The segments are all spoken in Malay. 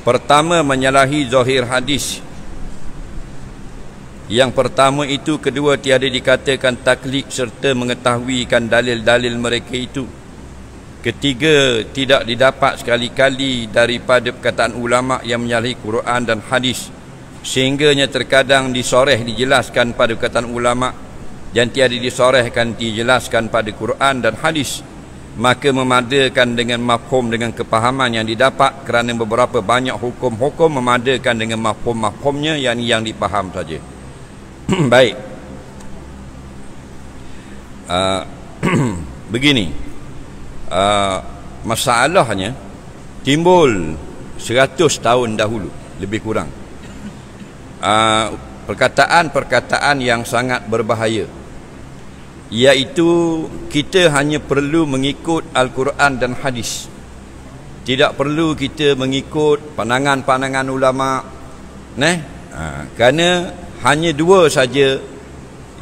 Pertama, menyalahi zahir hadis. Yang pertama itu. Kedua, tiada dikatakan taklid serta mengetahuikan dalil-dalil mereka itu. Ketiga, tidak didapat sekali-kali daripada perkataan ulama yang menyalahi Quran dan hadis, sehingganya terkadang disoreh dijelaskan pada perkataan ulama dan tiada disorehkan dijelaskan pada Quran dan hadis. Maka memadakan dengan mafhum dengan kepahaman yang didapat, kerana beberapa banyak hukum-hukum memadakan dengan mafhum-mafhumnya yang dipaham saja. Baik. Begini, masalahnya timbul 100 tahun dahulu lebih kurang. Perkataan-perkataan yang sangat berbahaya, iaitu kita hanya perlu mengikut Al-Quran dan hadis, tidak perlu kita mengikut pandangan-pandangan ulama, kerana hanya dua saja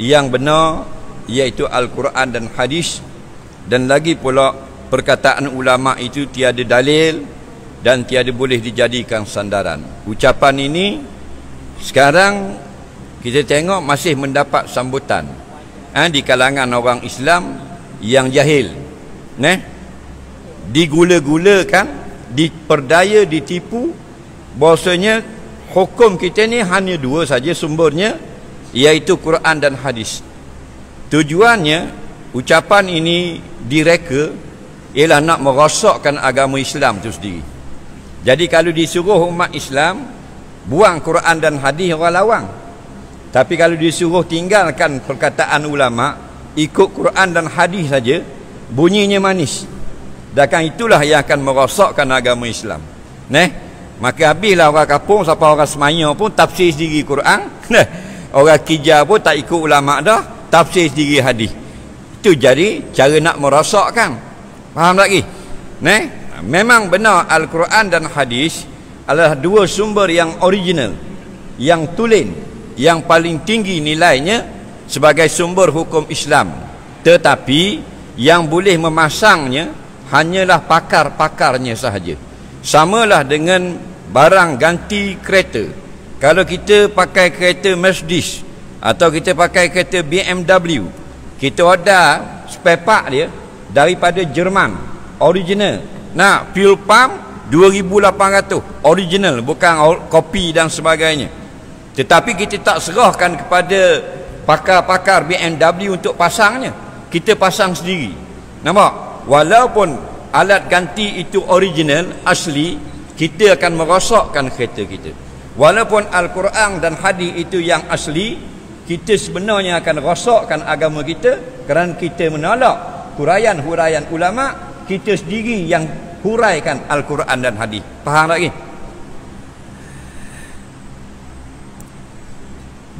yang benar, iaitu Al-Quran dan hadis. Dan lagi pula perkataan ulama itu tiada dalil dan tiada boleh dijadikan sandaran. Ucapan ini sekarang kita tengok masih mendapat sambutan di kalangan orang Islam yang jahil, digula-gulakan, diperdaya, ditipu bahasanya hukum kita ni hanya dua saja sumbernya, iaitu Quran dan hadis. Tujuannya ucapan ini direka ialah nak merosakkan agama Islam itu sendiri. Jadi kalau disuruh umat Islam buang Quran dan hadis, orang lawang. Tapi kalau disuruh tinggalkan perkataan ulama, ikut Quran dan hadis saja, bunyinya manis. Dan itulah yang akan merosakkan agama Islam. Maka habislah orang kampung sampai orang semaya pun tafsir sendiri Quran. Orang Kijah pun tak ikut ulama dah, tafsir sendiri hadis. Itu jadi cara nak merosakkan. Faham lagi? Memang benar Al-Quran dan hadis adalah dua sumber yang original, yang tulen, yang paling tinggi nilainya sebagai sumber hukum Islam. Tetapi yang boleh memasangnya hanyalah pakar-pakarnya sahaja. Samalah dengan barang ganti kereta. Kalau kita pakai kereta Mercedes atau kita pakai kereta BMW, kita order spare part dia daripada Jerman, original. Fuel pump 2,800 original, bukan kopi dan sebagainya. Tetapi kita tak serahkan kepada pakar-pakar BMW untuk pasangnya, kita pasang sendiri. Nampak? Walaupun alat ganti itu original, asli, kita akan merosakkan kereta kita. Walaupun Al-Quran dan hadis itu yang asli, kita sebenarnya akan rosakkan agama kita, kerana kita menolak huraian-huraian ulama, kita sendiri yang huraikan Al-Quran dan hadis. Faham lagi?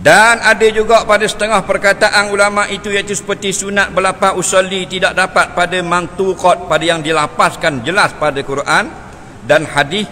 Dan ada juga pada setengah perkataan ulama itu, iaitu seperti sunat berlapaz usolli tidak dapat pada mantuqat, pada yang dilapaskan jelas pada Quran dan hadis,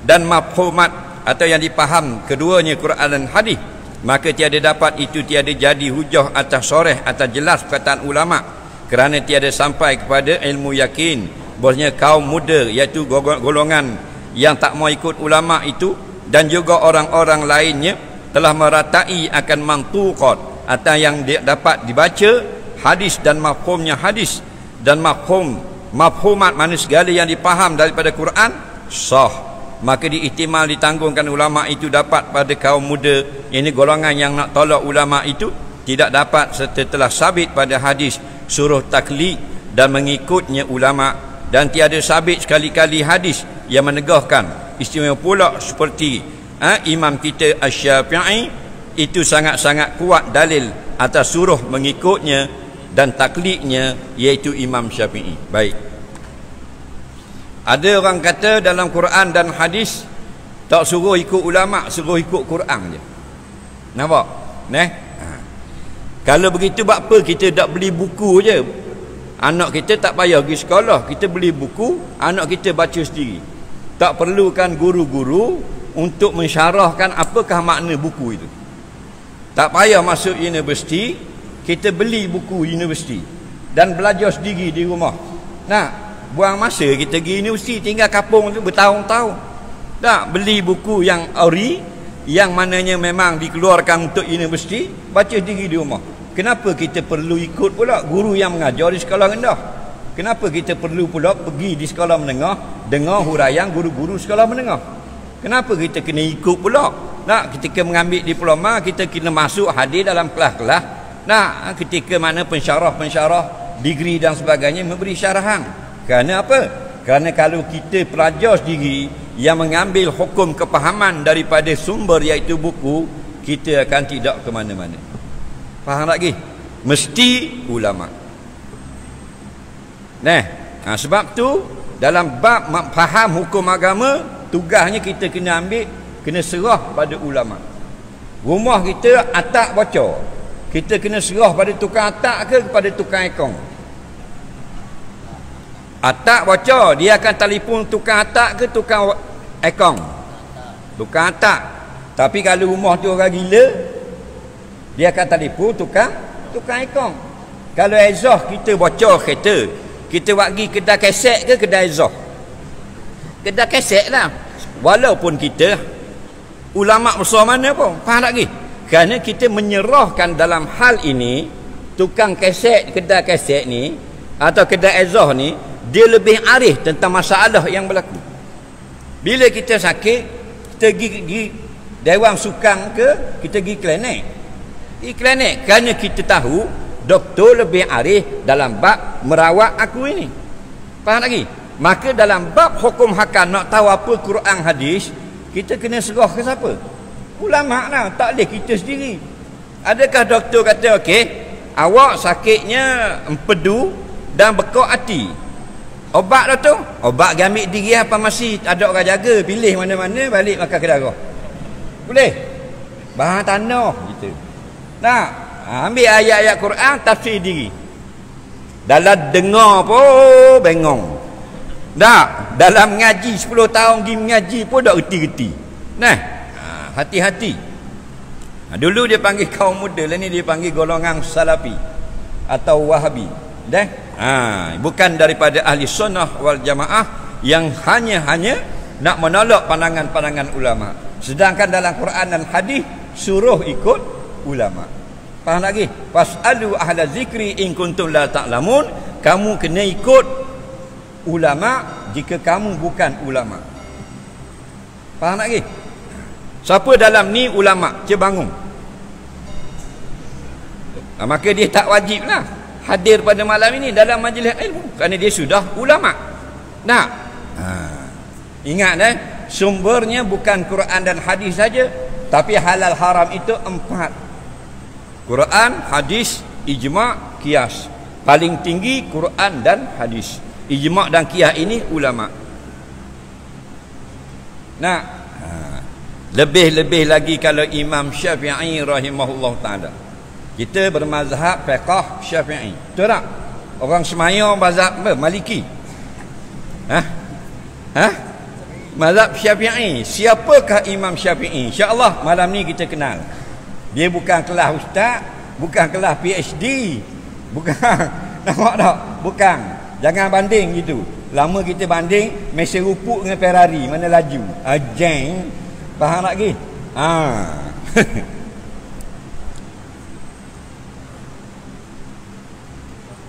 dan mafhumat atau yang dipaham keduanya Quran dan hadis, maka tiada dapat itu, tiada jadi hujah atas soreh, atas jelas perkataan ulama, kerana tiada sampai kepada ilmu yakin bahwasanya kaum muda, iaitu golongan yang tak mau ikut ulama itu, dan juga orang-orang lainnya telah meratai akan mantuqat atau yang dapat dibaca hadis dan mafhumnya hadis, dan mafhumat mana segala yang dipaham daripada Quran sah, maka diihtimal ditanggungkan ulama itu dapat pada kaum muda. Ini golongan yang nak tolak ulama itu tidak dapat serta telah sabit pada hadis suruh taklid dan mengikutnya ulama, dan tiada sabit sekali-kali hadis yang menegahkan. Istimewa pula seperti Imam kita Asy-Syafi'i itu sangat-sangat kuat dalil atas suruh mengikutnya dan taklidnya, iaitu Imam Syafi'i. Baik. Ada orang kata dalam Quran dan hadis tak suruh ikut ulama, suruh ikut Quran je. Nampak? Kalau begitu buat apa kita tak beli buku je? Anak kita tak payah pergi sekolah, kita beli buku, anak kita baca sendiri. Tak perlukan guru-guru untuk mensyarahkan apakah makna buku itu. Tak payah masuk universiti, kita beli buku universiti dan belajar sendiri di rumah. Buang masa kita pergi universiti, tinggal kapung tu bertahun-tahun. Tak, beli buku yang ori, yang mananya memang dikeluarkan untuk universiti, baca sendiri di rumah. Kenapa kita perlu ikut pula guru yang mengajar di sekolah rendah? Kenapa kita perlu pula pergi di sekolah menengah, dengar huraian guru-guru sekolah menengah? Kenapa kita kena ikut pula? Nak, ketika mengambil diploma, kita kena masuk hadir dalam kelas-kelas. Nak, ketika mana pensyarah-pensyarah degree dan sebagainya memberi syarahan. Kerana apa? Kerana kalau kita pelajar sendiri yang mengambil hukum kepahaman daripada sumber iaitu buku, kita akan tidak ke mana-mana. Faham lagi? Mesti ulama. Nah, sebab tu dalam bab faham hukum agama, tugasnya kita kena ambil, kena serah pada ulama. Rumah kita atak bocor, kita kena serah pada tukang atak ke kepada tukang ekong? Atak bocor, dia akan telefon tukang atak ke tukang ekong? Tukang atak. Tapi kalau rumah tu orang gila, dia akan telefon tukang ekong. Kalau exhaust kita bocor kereta, kita buat pergi kedai keset ke kedai exhaust? Kedai keset lah. Walaupun kita ulama besar mana pun, faham tak lagi? Kerana kita menyerahkan dalam hal ini, tukang keset, kedai keset ni atau kedai exhaust ni, dia lebih arif tentang masalah yang berlaku. Bila kita sakit, kita pergi dewan sukang ke, kita pergi klinik. Pergi klinik kerana kita tahu doktor lebih arif dalam bab merawat aku ini. Faham lagi? Maka dalam bab hukum hakam, nak tahu apa Quran hadis, kita kena serah ke siapa? Ulama lah, tak boleh kita sendiri. Adakah doktor kata, okey, awak sakitnya empedu dan bekak hati, obat dah tu, obat ambil diri apa masih ada orang jaga, pilih mana-mana, balik makan kedara? Boleh? Bahan tanah gitu. Nah, ambil ayat-ayat Quran, tafsir diri. Dalam dengar pun bengong. Tak, dalam ngaji 10 tahun pergi mengaji pun tak reti-reti. Nah, hati-hati. Dulu dia panggil kaum muda, lah ni dia panggil golongan salafi atau wahabi. Dah? Bukan daripada ahli sunnah wal jamaah yang hanya nak menolak pandangan-pandangan ulama. Sedangkan dalam Quran dan hadis suruh ikut ulama. Faham lagi? Fasalu ahla zikri in kuntum la ta'lamun. Kamu kena ikut ulama jika kamu bukan ulama. Faham lagi? Siapa dalam ni ulama, dia bangun. Maka dia tak wajib lah hadir pada malam ini dalam majlis ilmu, kerana dia sudah ulama. Nah, ingat sumbernya bukan Quran dan hadis saja, tapi halal haram itu 4. Quran, hadis, ijma', qiyas. Paling tinggi Quran dan hadis. Ijma' dan qiyas ini ulama. Nah, lebih-lebih lagi kalau Imam Syafi'i rahimahullah ta'ala. Kita bermazhab fiqh Syafi'i. Betul tak? Orang semaya mazhab Maliki. Mazhab Syafi'i. Siapakah Imam Syafi'i? InsyaAllah malam ni kita kenal. Dia bukan kelas ustaz, bukan kelas PhD, bukan. Nampak tak? Bukan. Jangan banding gitu. Lama kita banding mesin rupuk dengan Ferrari, mana laju? Jeng. Faham lagi?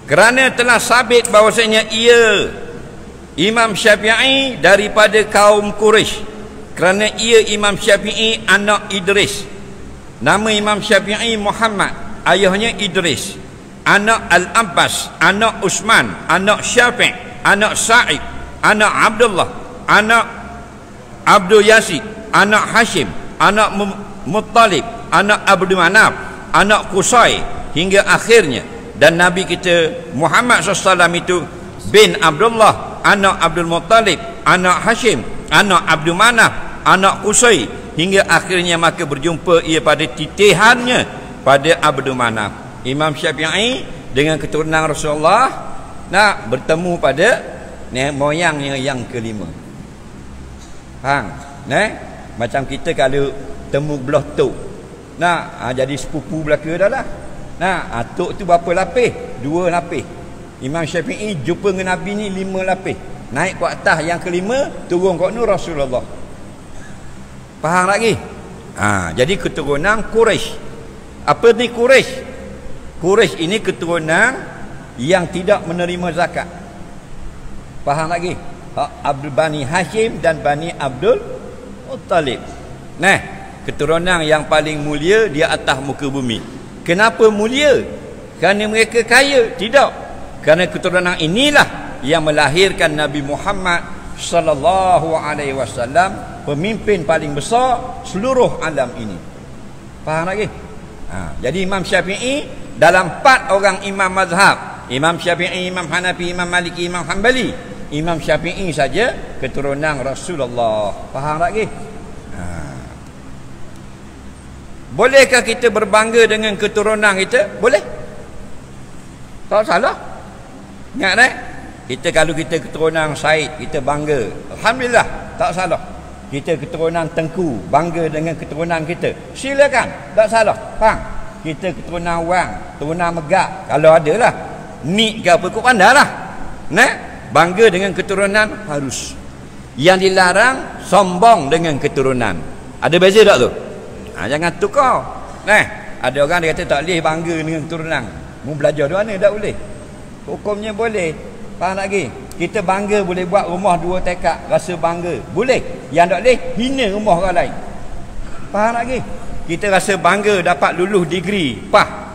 Kerana telah sabit bahawasanya ia Imam Syafi'i daripada kaum Quraisy. Kerana ia Imam Syafi'i anak Idris. Nama Imam Syafi'i Muhammad, ayahnya Idris. Anak Al-Abbas, anak Utsman, anak Syafi', anak Sa'id, anak Abdullah, anak Abdul Yazid, anak Hashim, anak Muttalib, anak Abdul Manaf, anak Qusay, hingga akhirnya. Dan Nabi kita Muhammad SAW itu bin Abdullah, anak Abdul Muttalib, anak Hashim, anak Abdul Manaf, anak Qusay, hingga akhirnya maka berjumpa ia pada titihannya pada Abdul Manaf. Imam Syafi'i dengan keturunan Rasulullah nak bertemu pada moyangnya yang kelima. Faham? Macam kita kalau temu belah tok, jadi sepupu belaka dah lah. Tok tu berapa lapis? 2 lapis. Imam Syafi'i jumpa dengan Nabi ni 5 lapis. Naik ke atas yang kelima, turun kat ni Rasulullah. Faham lagi? Jadi keturunan Quraisy. Apa ni Quraisy? Quraisy ini keturunan yang tidak menerima zakat. Faham lagi? Abdul Bani Hashim dan Bani Abdul Muttalib. Nah, keturunan yang paling mulia di atas muka bumi. Kenapa mulia? Kerana mereka kaya? Tidak. Kerana keturunan inilah yang melahirkan Nabi Muhammad sallallahu alaihi wasallam, pemimpin paling besar seluruh alam ini. Faham lagi? Jadi Imam Syafi'i dalam 4 orang imam mazhab, Imam Syafi'i, Imam Hanafi, Imam Maliki, Imam Hanbali, Imam Syafi'i saja keturunan Rasulullah. Faham lagi? Bolehkah kita berbangga dengan keturunan kita? Boleh. Tak salah. Ingat tak? Kita kalau kita keturunan Said, kita bangga. Alhamdulillah, tak salah. Kita keturunan Tengku, bangga dengan keturunan kita. Silakan, tak salah. Faham? Kita keturunan Wang, keturunan Megak, kalau ada lah. Nik ke apa, kau pandai lah. Nah, bangga dengan keturunan harus. Yang dilarang, sombong dengan keturunan. Ada beza tak tu? Jangan tukar. Nah, ada orang dia kata tak boleh bangga dengan keturunan. Mu belajar di mana tak boleh? Hukumnya boleh. Faham lagi? Kita bangga boleh buat rumah 2 tekak, rasa bangga. Boleh. Yang tak boleh, hina rumah orang lain. Faham lagi? Kita rasa bangga dapat lulus degree,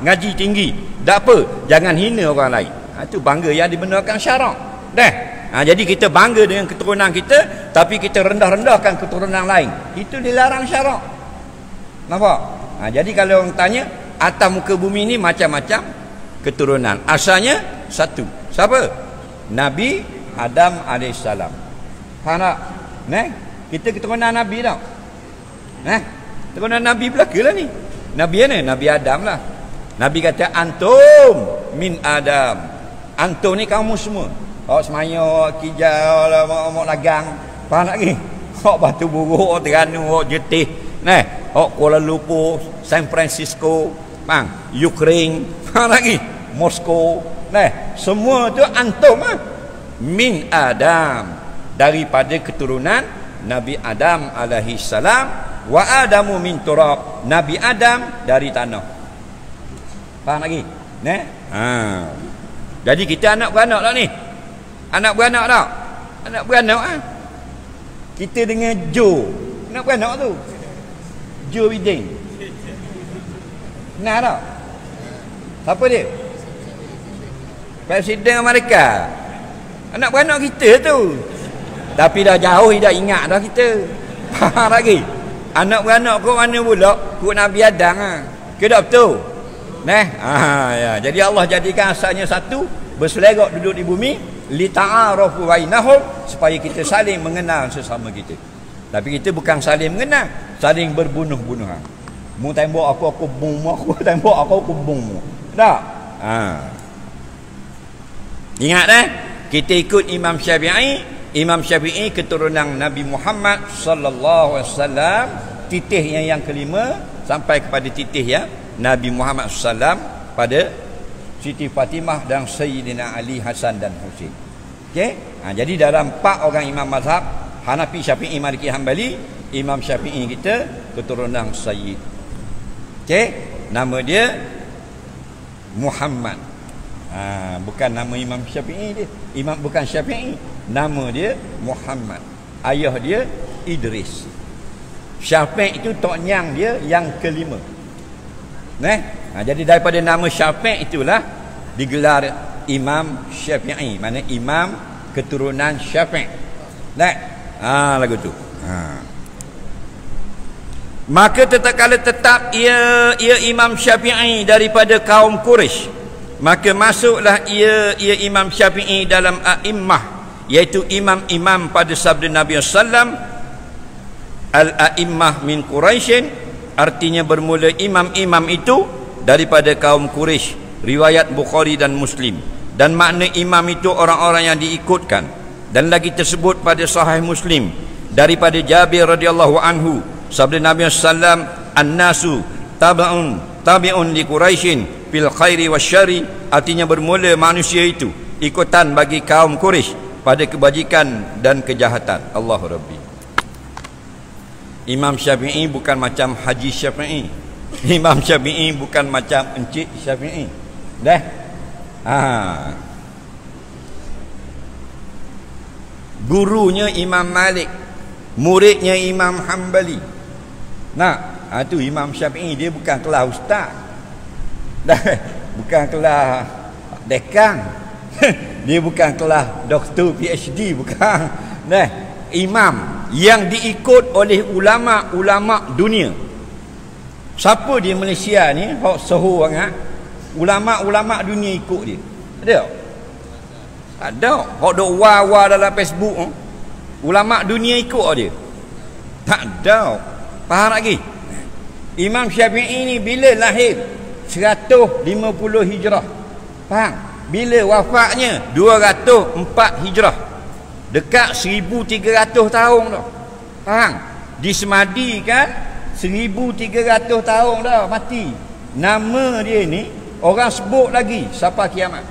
ngaji tinggi. Tak apa, jangan hina orang lain. Itu bangga yang dibenarkan syarak. Dah. Jadi kita bangga dengan keturunan kita, tapi kita rendah-rendahkan keturunan lain. Itu dilarang syarak. Nampak? Jadi kalau orang tanya, atas muka bumi ni macam-macam keturunan. Asalnya satu. Siapa? Nabi Adam AS. Faham tak? Kita keturunan Nabi tau. Keturunan Nabi belaka lah ni. Nabi mana? Nabi Adam lah. Nabi kata antum min Adam. Antum ni kamu semua. Awak semaya, awak kijau, awak lagang. Faham tak lagi? Awak Batu Buruk, awak Terengganu, awak Jetih. Awak Kuala Lumpur, San Francisco, Ukraine. Faham lagi? Moskow. Semua tu antum min Adam, daripada keturunan Nabi Adam alaihi salam. Wa Adamu min turab, Nabi Adam dari tanah. Faham lagi? Jadi kita anak beranak tak ni? Anak beranak tak? Anak beranak Kita dengan Joe, anak beranak tu Joe Biden. Kenal tak? Siapa dia? Presiden Amerika. Anak beranak kita tu. Tapi dah jauh, dah ingat dah kita. Faham lagi? Anak beranak kau mana pula? Kau Nabi Adam Ke tak betul? Ya. Jadi Allah jadikan asalnya satu, berselerok duduk di bumi, li ta'arafu bainahum, supaya kita saling mengenal sesama kita. Tapi kita bukan saling mengenal, saling berbunuh-bunuhan. Mu tembak aku bung aku, tembak aku bung mu. Tak? Ingat kita ikut Imam Syafi'i. Imam Syafi'i keturunan Nabi Muhammad sallallahu alaihi wasallam, titihnya yang kelima sampai kepada titih ya Nabi Muhammad sallam pada Siti Fatimah dan Sayyidina Ali, Hasan dan Husain. Okey? Jadi dalam 4 orang imam mazhab, Hanafi, Syafi'i, Maliki, Hanbali, Imam Syafi'i kita keturunan Sayyid. Okey? Nama dia Muhammad. Bukan nama Imam Syafi'i dia. Imam bukan Syafi'i. Nama dia Muhammad. Ayah dia Idris. Syafi' itu toknyang dia yang kelima. Jadi daripada nama Syafi' itulah digelar Imam Syafi'i. Mana imam keturunan Syafi'. Lagu tu. Maka tetap ia Imam Syafi'i daripada kaum Quraisy, maka masuklah ia Imam Syafi'i dalam a'immah, iaitu imam-imam pada sabda Nabi sallam, al-a'immah min Quraisyin, artinya bermula imam-imam itu daripada kaum Quraisy. Riwayat Bukhari dan Muslim. Dan makna imam itu orang-orang yang diikutkan. Dan lagi tersebut pada Sahih Muslim daripada Jabir radhiyallahu anhu, sabda Nabi sallam, an-nasu tabi'un li Quraisyin fil khairi wasyari, artinya bermula manusia itu ikutan bagi kaum Quraisy pada kebajikan dan kejahatan. Allahu Rabbi. Imam Syafi'i bukan macam Haji Syafi'i. Imam Syafi'i bukan macam Encik Syafi'i. Dah. Gurunya Imam Malik, muridnya Imam Hanbali. Tu Imam Syafi'i, dia bukan kelas ustaz. Dah. Bukan kelas dekan. Dia bukan kelas doktor PhD, bukan. Dah. Imam yang diikut oleh ulama-ulama dunia. Siapa di Malaysia ni hok sohu sangat? Ulama-ulama dunia ikut dia. Ada? Ada. Hok dok wa dalam Facebook, ulama dunia ikut dia. Tak ada. Faham lagi? Imam Syafi'i ni bila lahir? 150 Hijrah. Faham? Bila wafatnya? 204 Hijrah. Dekat 1300 tahun dah. Faham? Disemadikan 1300 tahun dah mati. Nama dia ni orang sebut lagi sampai kiamat.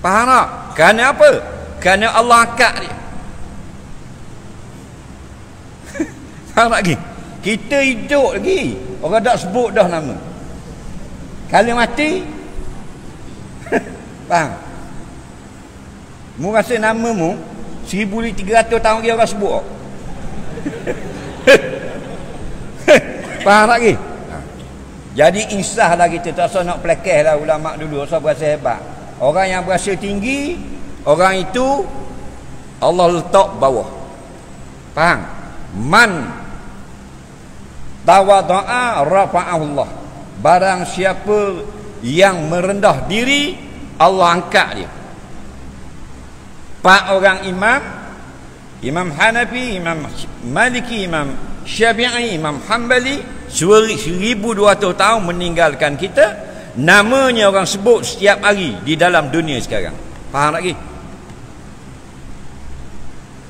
Faham tak? Kerana apa? Kerana Allah angkat dia. Faham lagi? Kita hidup lagi, orang tak sebut dah nama. Kalau mati faham? Mu rasa nama mu 1300 tahun dia orang sebut. Faham lagi? Jadi insah lah kita, tak usah nak pelekeh lah ulama dulu, tak usah berasa hebat. Orang yang berasa tinggi, orang itu Allah letak bawah. Faham? Man tawada'a rafa'ahullah. Barang siapa yang merendah diri, Allah angkat dia. 4 orang imam, Imam Hanafi, Imam Maliki, Imam Syafi'i, Imam Hanbali, 1200 tahun meninggalkan kita. Namanya orang sebut setiap hari di dalam dunia sekarang. Faham lagi?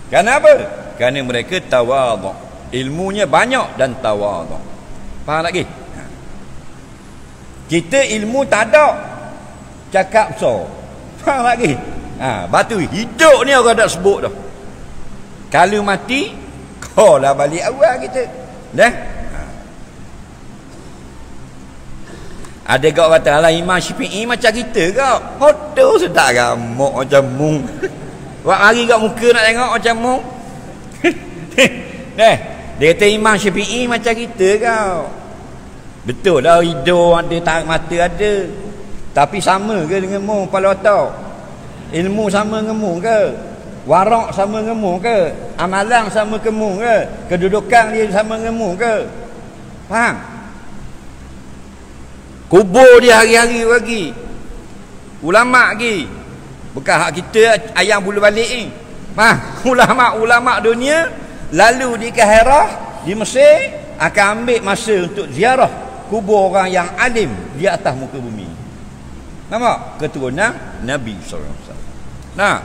Kenapa? Kerana mereka tawadhu, ilmunya banyak dan tawadhu. Faham lagi? Kita ilmu tak ada, cakap besar. Faham lagi? Batu hidup ni orang tak sebut dah. Kalau mati, kau lah balik awal kita. Dah. Ada kau kata lah Imam Syafi'i macam kita kau. Hodoh sedap gamuk macam mung. Buat hari kat muka nak tengok macam mung. Dah. Dia kata Imam Syafi'i macam kita kau. Betul lah, hidung ada, tarik mata ada. Tapi sama ke dengan mung kepala otak? Ilmu sama dengan mu ke? Warak sama dengan mu ke? Amalan sama ke mu ke? Kedudukan dia sama dengan mu ke? Faham? Kubur dia hari-hari lagi. Ulama lagi. Bukan hak kita ayam bulu balik ni. Ulama dunia lalu di Kairah, di Mesir, akan ambil masa untuk ziarah kubur orang yang alim di atas muka bumi. Nampak? Keturunan Nabi SAW. Nah,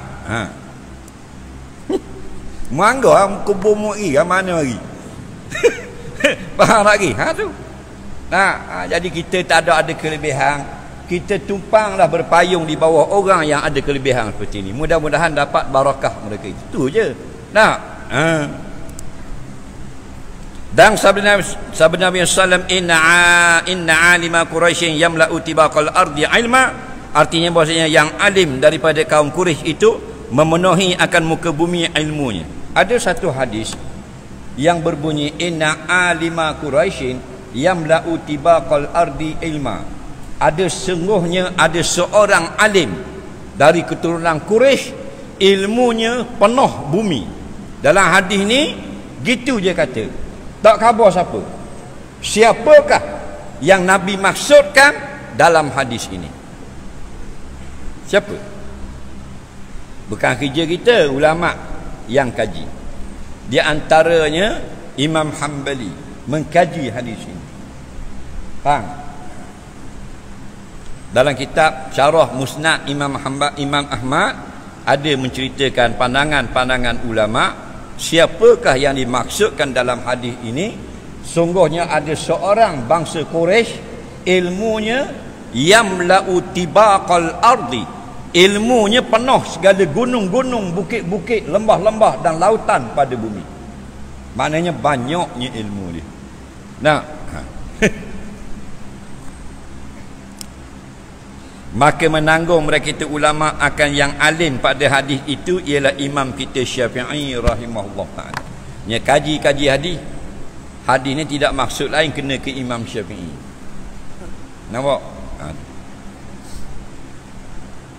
Mangga kubur mu'i kan mana lagi? Faham lagi? Tu. Jadi kita tak ada kelebihan. Kita tumpanglah berpayung di bawah orang yang ada kelebihan seperti ini. Mudah-mudahan dapat barakah mereka. Itu je. Dan sabda Nabi sallallahu inna alima Quraisy yamla'u tibaqal ardi ilma. Artinya bahasanya yang alim daripada kaum Quraisy itu memenuhi akan muka bumi ilmunya. Ada satu hadis yang berbunyi inna alima Quraisy yamla'u tibaqal ardi ilma. Ada sungguhnya ada seorang alim dari keturunan Quraisy, ilmunya penuh bumi. Dalam hadis ni gitu je kata. Tak khabar siapa. Siapakah yang Nabi maksudkan dalam hadis ini? Siapa? Bukan kerja kita, ulama yang kaji. Di antaranya Imam Hanbali mengkaji hadis ini. Faham? Dalam kitab Syarah Musnad Imam Ahmad ada menceritakan pandangan-pandangan ulama, siapakah yang dimaksudkan dalam hadis ini. Sungguhnya ada seorang bangsa Quraisy, ilmunya yamla'u tibaqal ardi, ilmunya penuh segala gunung-gunung, bukit-bukit, lembah-lembah dan lautan pada bumi. Maknanya banyaknya ilmu dia. Nah, maka menanggung mereka itu ulama akan yang alim pada hadis itu ialah imam kita Syafi'i rahimahullah ta'ala. Nya kaji hadis. Hadis ni tidak maksud lain kena ke Imam Syafi'i. Nampak?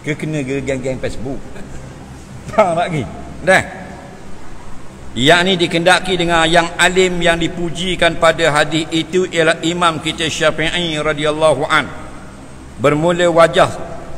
Ke kena ke geng-geng Facebook. Faham lagi? Dah. Yang ni dikendaki dengan yang alim yang dipujikan pada hadis itu ialah imam kita Syafi'i radhiyallahu an. Bermula wajah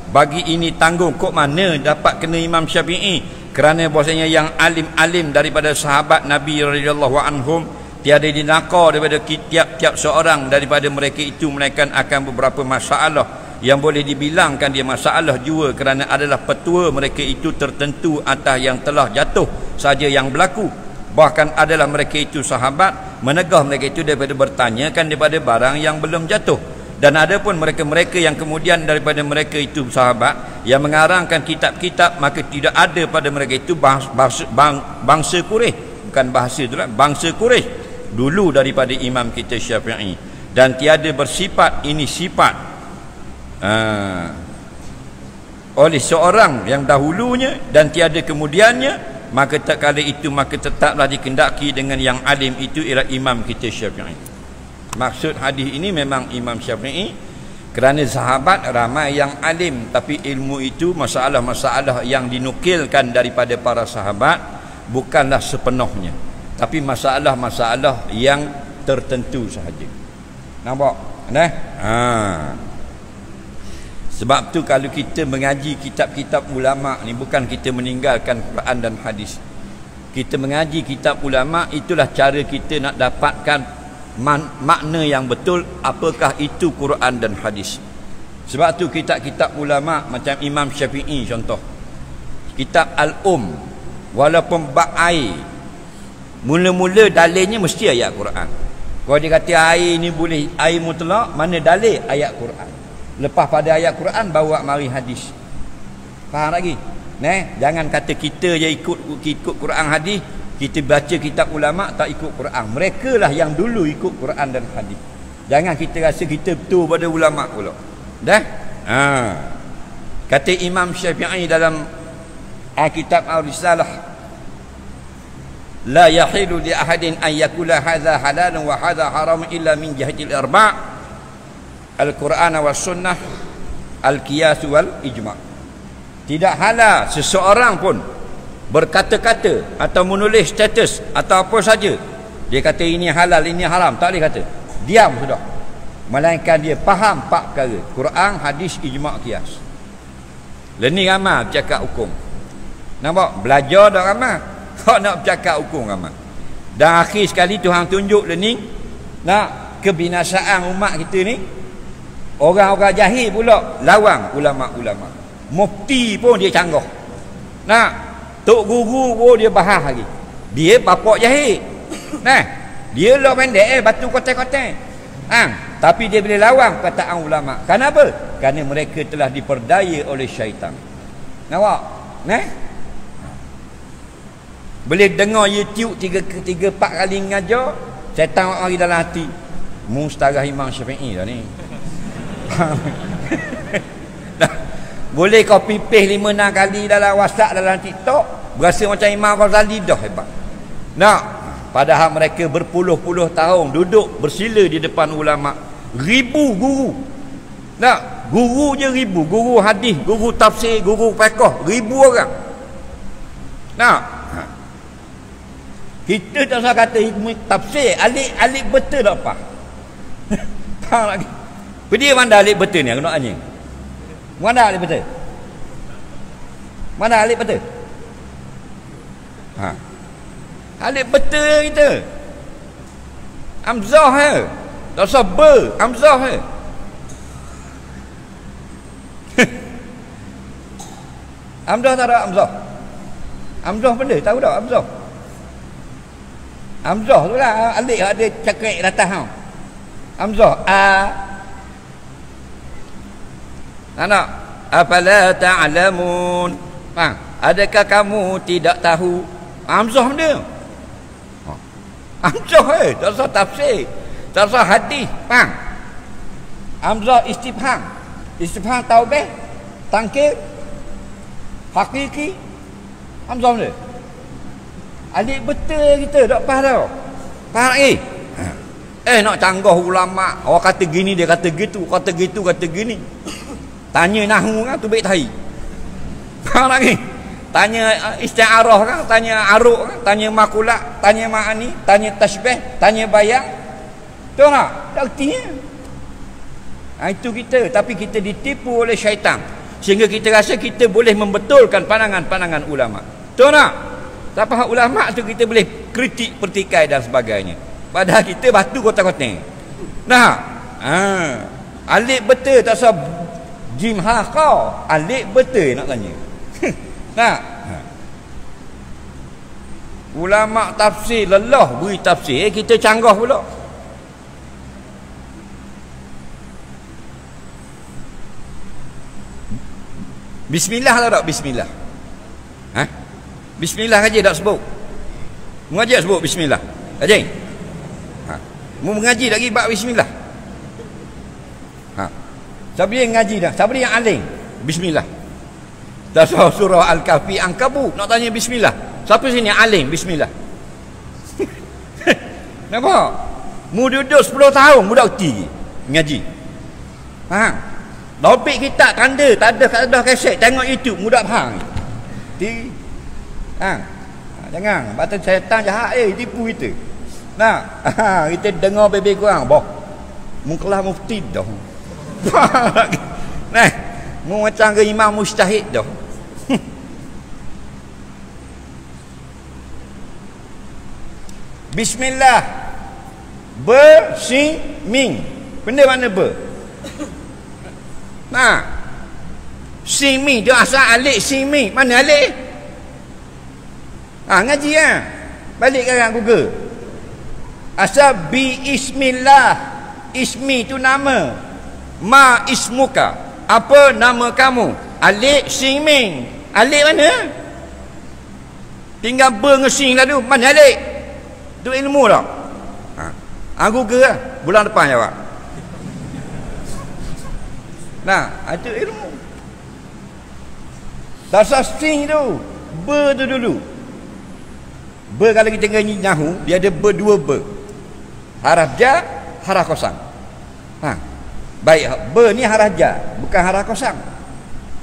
bagi ini tanggung kok mana dapat kena Imam Syafi'i, kerana bahasanya yang alim-alim daripada sahabat Nabi radhiyallahu anhum tiada dinakar daripada tiap-tiap seorang daripada mereka itu melainkan akan beberapa masalah yang boleh dibilangkan dia masalah jua, kerana adalah petua mereka itu tertentu atas yang telah jatuh saja yang berlaku. Bahkan adalah mereka itu sahabat menegah mereka itu daripada bertanyakan daripada barang yang belum jatuh. Dan ada pun mereka-mereka yang kemudian daripada mereka itu sahabat yang mengarangkan kitab-kitab, maka tidak ada pada mereka itu bangsa Quraisy, bukan bahasa itulah, bangsa Quraisy dulu daripada imam kita Syafi'i, dan tiada bersifat ini sifat oleh seorang yang dahulunya dan tiada kemudiannya, maka tak kala itu maka tetaplah dikendaki dengan yang alim itu ialah imam kita Syafi'i. Maksud hadis ini memang Imam Syafi'i, kerana sahabat ramai yang alim, tapi ilmu itu masalah-masalah yang dinukilkan daripada para sahabat bukanlah sepenuhnya, tapi masalah-masalah yang tertentu sahaja. Nampak? Nah, sebab tu kalau kita mengaji kitab-kitab ulama ni, bukan kita meninggalkan Quran dan hadis. Kita mengaji kitab ulama, itulah cara kita nak dapatkan makna yang betul apakah itu Quran dan hadis. Sebab tu kitab-kitab ulama macam Imam Syafi'i contoh, kitab walaupun bab air, mula-mula dalilnya mesti ayat Quran. Kalau dia kata air ni boleh air mutlak, mana dalil ayat Quran. Lepas pada ayat Quran bawa mari hadis. Faham lagi? Jangan kata kita je ikut Quran hadis, kita baca kitab ulama tak ikut Quran. Mereka lah yang dulu ikut Quran dan hadis. Jangan kita rasa kita betul pada ulama pula. Dah? Kata Imam Syafi'i dalam kitab Ar-Risalah, la yahilu li ahadin an yakula hadha halalan wa hadha haram illa min jihatil arba' al-Quran wa sunnah al-qiyas wal ijma'. Tidak halal seseorang pun berkata-kata atau menulis status atau apa saja dia kata ini halal ini haram, tak boleh kata, diam sudah, melainkan dia faham 4 perkara: Quran, hadis, ijma', qiyas. Learning amal bercakap hukum. Nampak? Belajar dah amal, kau nak bercakap hukum amal. Dan akhir sekali Tuhan tunjuk learning nak kebinasaan umat kita ni. Orang-orang jahil pula lawang ulama-ulama. Mufti pun dia canggah. Nah, tok guru pun dia bahas lagi. Dia bapak jahil. Dia lah pendek batu kotak-kotak. Tapi dia boleh lawang perkataan ulama. Kenapa? Kerana mereka telah diperdaya oleh syaitan. Nampak? Boleh dengar YouTube 3-4 kali ngajar, syaitan mari dalam hati, mustarah Imam Syafi'i dah ni. Boleh copy paste 5-6 kali dalam WhatsApp, dalam TikTok, berasa macam Imam Ghazali dah hebat. Padahal mereka berpuluh-puluh tahun duduk bersila di depan ulama, ribu guru. Guru je ribu, guru hadis, guru tafsir, guru fiqh, ribu orang. Kita tak usah kata ilmu tafsir, alik betul tak apa. Faham lagi? Dia mana alik betul ni? Aku nak tanya. Mana alik betul? Mana alik betul? Alik betul kita. Amzah he. Tak usah amzah he. Amzah tak ada amzah. Amzah benda tahu tak amzah? Amzah tu lah alik ada cakap datang hang. Amzah anak afala ta'lamun. Adakah kamu tidak tahu? Amzah benda. Hamzah tak usah tafsir, tak usah hadis, faham? Hamzah istifham. Istifham taubih, tangkir, hakiki. Hamzah ni. Alik betul kita tak faham tau. Faham lagi? Nak canggah ulama, orang kata gini dia kata gitu, kata gitu kata gini. Tanya nahwu kan tu baik tahi. Faham lagi? Tanya isti'arah kan, tanya aruk kan, tanya makulat, tanya ma'ani, tanya tasbih, tanya bayang. Tahu tak? Tak ertinya. Itu kita, tapi kita ditipu oleh syaitan sehingga kita rasa kita boleh membetulkan pandangan-pandangan ulama. Tahu tak? Tapi ulama tu kita boleh kritik, pertikai dan sebagainya. Padahal kita batu kotak-kotak. Nah, alik betul tak usah jim ha kau. Alik betul nak tanya. Nah. Ulama tafsir lelah beri tafsir, kita canggah pula. Bismillah tak? Bismillah. Bismillah aja tak sebut. Mengaji sebut bismillah. Aja. Mu mengaji lagi bab bismillah. Siapa yang ngaji dah? Siapa yang alim? Bismillah. Dah surah Al-Kahfi Ankabut nak tanya bismillah. Siapa sini alim bismillah? Nampak? Mu duduk 10 tahun budak reti ngaji. Faham? Topik kita tanda, tak ada kaset, tengok YouTube mudah faham. Jangan batu syaitan jahat tipu kita. Nah, kita dengar bebek kurang boh. Mungkelah mufti dah. Nah, mu macam ke imam mujtahid dah. Bismillah. Bersiming. Benda mana ber? Nah. Simi dia asal alik simi. Mana alik? Ngaji ah. Balik sekarang Google. Asal bi ismillah. Ismi tu nama. Ma ismuka. Apa nama kamu? Alik siming. Alik mana? Tinggal bengesing lah tu. Mana alik? Tu ilmu tak? Google lah. Bulan depan jawab. Nah, itu ilmu. Dasar sing tu. Ber tu dulu. Ber kalau kita ngaji nahwu, dia ada berdua ber. Haraf ja, haraf kosong. Baik, ber ni haraf ja, bukan haraf kosong.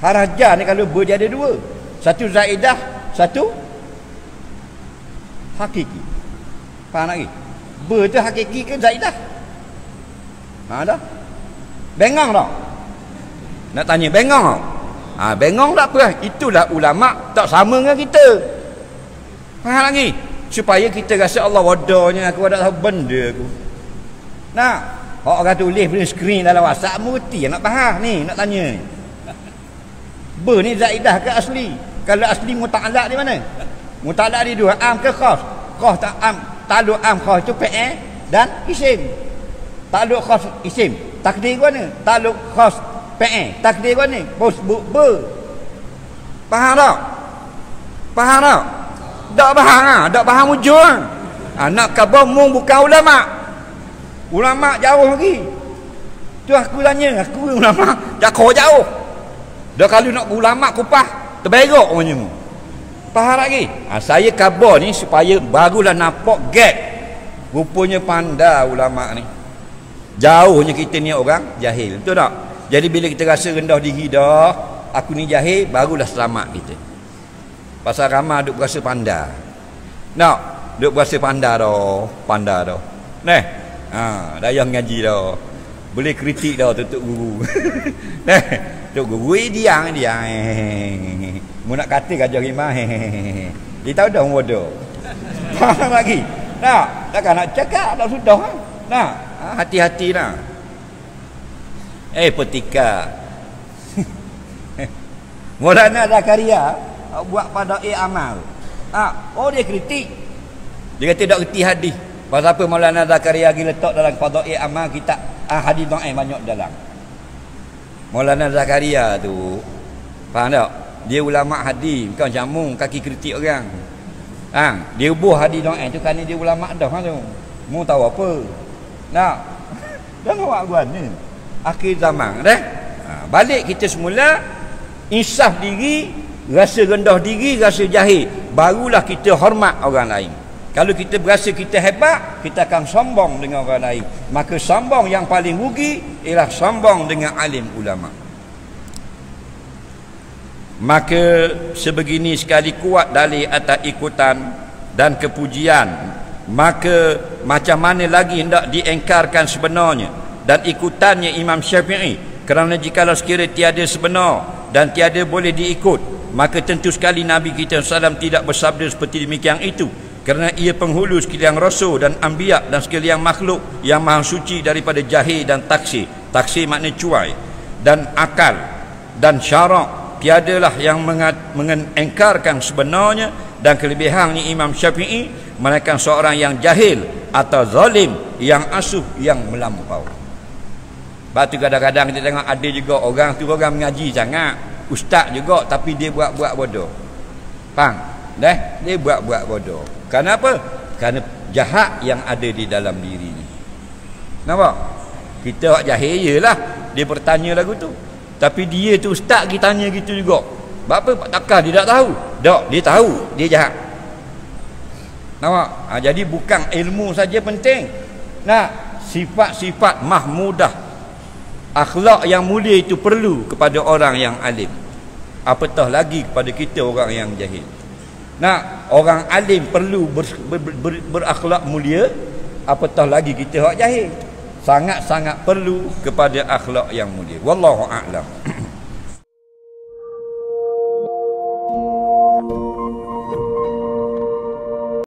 Haraf ja ni kalau ber dia ada dua. Satu zaidah, satu hakiki. Faham lagi? Ber tu hakiki ke zaidah? Dah. Bengong tak? Nak tanya bengong tak? Bengong tak apa? Itulah ulama tak sama dengan kita. Faham lagi? Supaya kita rasa Allah wadahnya aku ada tahu benda aku. Nah, orang tulis punya skrin dalam WhatsApp mengerti nak bahas ni, nak tanya ni. Ber ni zaidah ke asli? Kalau asli muta'alaq di mana? Muta'alaq di dua, am ke khas? Khas tak am, ta'alluq am khas itu fi'il dan isim. Ta'alluq khas isim. Takdir mana? Ta'alluq khas fi'il. Takdir mana? Bos ber. Faham tak? Faham tak? Tak faham tak faham ujung. Nak khabar mu bukan ulama. Ulama jauh lagi. Tu aku tanya, aku ulama jauh. Dah kalau nak ulama kupah terberok macam mu. Faham lagi? Saya khabar ni supaya barulah nampak gap. Rupanya pandai ulama ni. Jauhnya kita ni orang jahil. Betul tak? Jadi bila kita rasa rendah diri dah, aku ni jahil, barulah selamat kita. Pasal ramai duk berasa pandai. Nak duk berasa pandai dah. Neh. Dah yang ngaji dah. Boleh kritik dah tutup guru. Neh, tok guru diang. Mu nak kata ajar rimah. Dia tahu dah bodoh. Faham lagi? Nak, takkan nak cakap dah sudah. Nah, hati-hati lah. Petika. Maulana Zakaria buat pada amal. Dia kritik. Dia kata tak reti hadis. Pasal apa Maulana Zakaria pergi letak dalam qada'i amal kita hadis dhaif banyak dalam. Maulana Zakaria tu faham tak? Dia ulama hadis, bukan jamu kaki kritik orang. Dia buh hadis Noel tu kan dia ulama dah tu. Mu tahu apa? Nak. Dan awak gua ni. Akhir zaman dah. Balik kita semula insaf diri, rasa rendah diri, rasa jahil, barulah kita hormat orang lain. Kalau kita berasa kita hebat, kita akan sombong dengan orang lain. Maka sombong yang paling rugi ialah sombong dengan alim ulama. Maka sebegini sekali kuat dalil atas ikutan dan kepujian, maka macam mana lagi hendak diengkarkan sebenarnya dan ikutannya Imam Syafi'i. Kerana jikalau sekiranya tiada sebenar dan tiada boleh diikut, maka tentu sekali Nabi kita SAW tidak bersabda seperti demikian itu, kerana ia penghulu sekalian rasul dan anbiya dan sekalian makhluk yang maha suci daripada jahil dan taksir. Taksir makna cuai dan akal dan syarak. Tiadalah yang mengengkarkan sebenarnya dan kelebihannya Imam Syafi'i, melainkan seorang yang jahil atau zalim, yang asuh, yang melampau. Sebab tu kadang-kadang kita tengok ada juga orang tu orang mengaji sangat, ustaz juga, tapi dia buat-buat bodoh. Faham? Dia buat-buat bodoh. Kenapa? Kerana jahat yang ada di dalam diri ni. Nampak? Kita orang jahil jelah dia bertanya lagu tu. Tapi dia tu ustaz kita tanya gitu juga. Sebab apa? Takkan dia tak tahu? Tak, dia tahu, dia jahat. Nampak? Jadi bukan ilmu saja penting. Nah, sifat-sifat mahmudah, akhlak yang mulia itu perlu kepada orang yang alim, apatah lagi kepada kita orang yang jahil. Nah, orang alim perlu berakhlak mulia, apatah lagi kita orang jahil. Sangat-sangat perlu kepada akhlak yang mulia. Wallahu a'lam.